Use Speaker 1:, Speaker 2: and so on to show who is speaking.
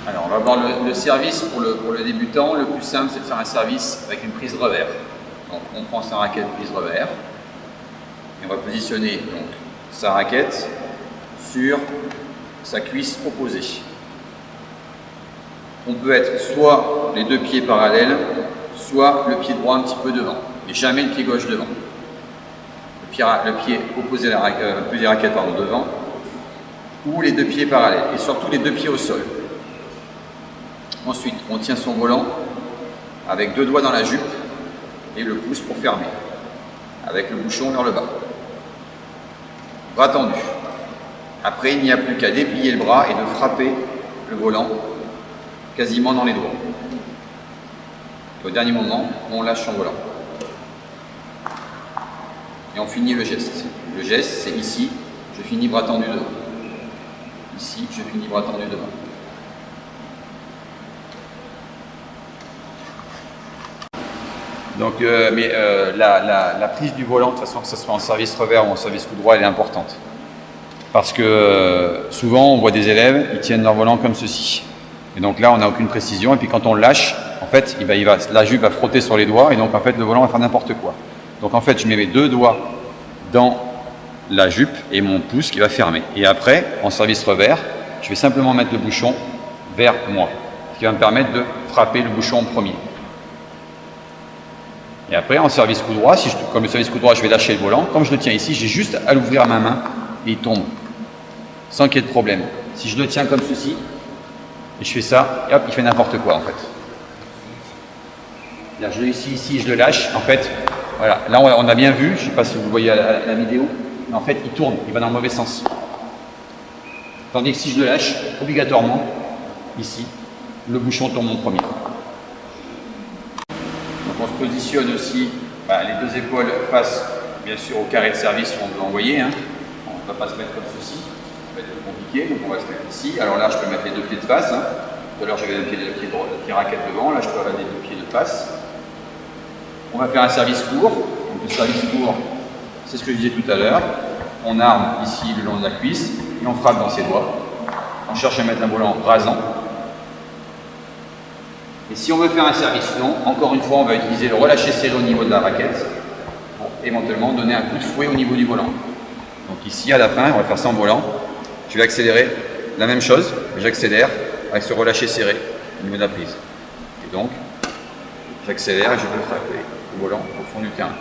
Speaker 1: Alors, on va voir le service pour le débutant. Le plus simple, c'est de faire un service avec une prise revers. Donc, on prend sa raquette prise revers et on va positionner donc sa raquette sur sa cuisse opposée. On peut être soit les deux pieds parallèles, soit le pied droit un petit peu devant, mais jamais le pied gauche devant. Le pied opposé à la raquette devant, ou les deux pieds parallèles, et surtout les deux pieds au sol. Ensuite, on tient son volant avec deux doigts dans la jupe et le pouce pour fermer, avec le bouchon vers le bas. Bras tendu. Après, il n'y a plus qu'à déplier le bras et de frapper le volant quasiment dans les doigts. Et au dernier moment, on lâche son volant. Et on finit le geste. Le geste, c'est ici, je finis bras tendu devant. Ici, je finis bras tendu devant. Donc, la prise du volant, de toute façon, que ce soit en service revers ou en service coup droit, elle est importante. Parce que souvent, on voit des élèves, ils tiennent leur volant comme ceci. Et donc là, on n'a aucune précision. Et puis quand on le lâche, en fait, la jupe va frotter sur les doigts. Et donc, en fait, le volant va faire n'importe quoi. Donc, en fait, je mets mes deux doigts dans la jupe et mon pouce qui va fermer. Et après, en service revers, je vais simplement mettre le bouchon vers moi. Ce qui va me permettre de frapper le bouchon en premier. Et après, en service coup droit, comme le service coup droit, je vais lâcher le volant. Comme je le tiens ici, j'ai juste à l'ouvrir à ma main et il tombe. Sans qu'il y ait de problème. Si je le tiens comme ceci, et je fais ça, et hop, il fait n'importe quoi en fait. Là, je l'ai ici, je le lâche. En fait, voilà. Là, on a bien vu, je ne sais pas si vous voyez la vidéo, mais en fait, il tourne, il va dans le mauvais sens. Tandis que si je le lâche, obligatoirement, ici, le bouchon tombe en premier. Donc on se positionne aussi les deux épaules face, bien sûr, au carré de service où on veut envoyer. Hein. On ne va pas se mettre comme ceci. Ça va être compliqué, donc on va se mettre ici. Alors là, je peux mettre les deux pieds de face. Hein. Tout à l'heure, j'avais le pied raquette devant. Là, je peux avoir les deux pieds de face. On va faire un service court. Donc, le service court, c'est ce que je disais tout à l'heure. On arme ici le long de la cuisse et on frappe dans ses doigts. On cherche à mettre un volant rasant. Et si on veut faire un service long, encore une fois, on va utiliser le relâché serré au niveau de la raquette pour éventuellement donner un coup de fouet au niveau du volant. Donc ici, à la fin, on va faire ça en volant. Je vais accélérer la même chose, j'accélère avec ce relâché serré au niveau de la prise. Et donc, j'accélère et je peux frapper le volant au fond du terrain.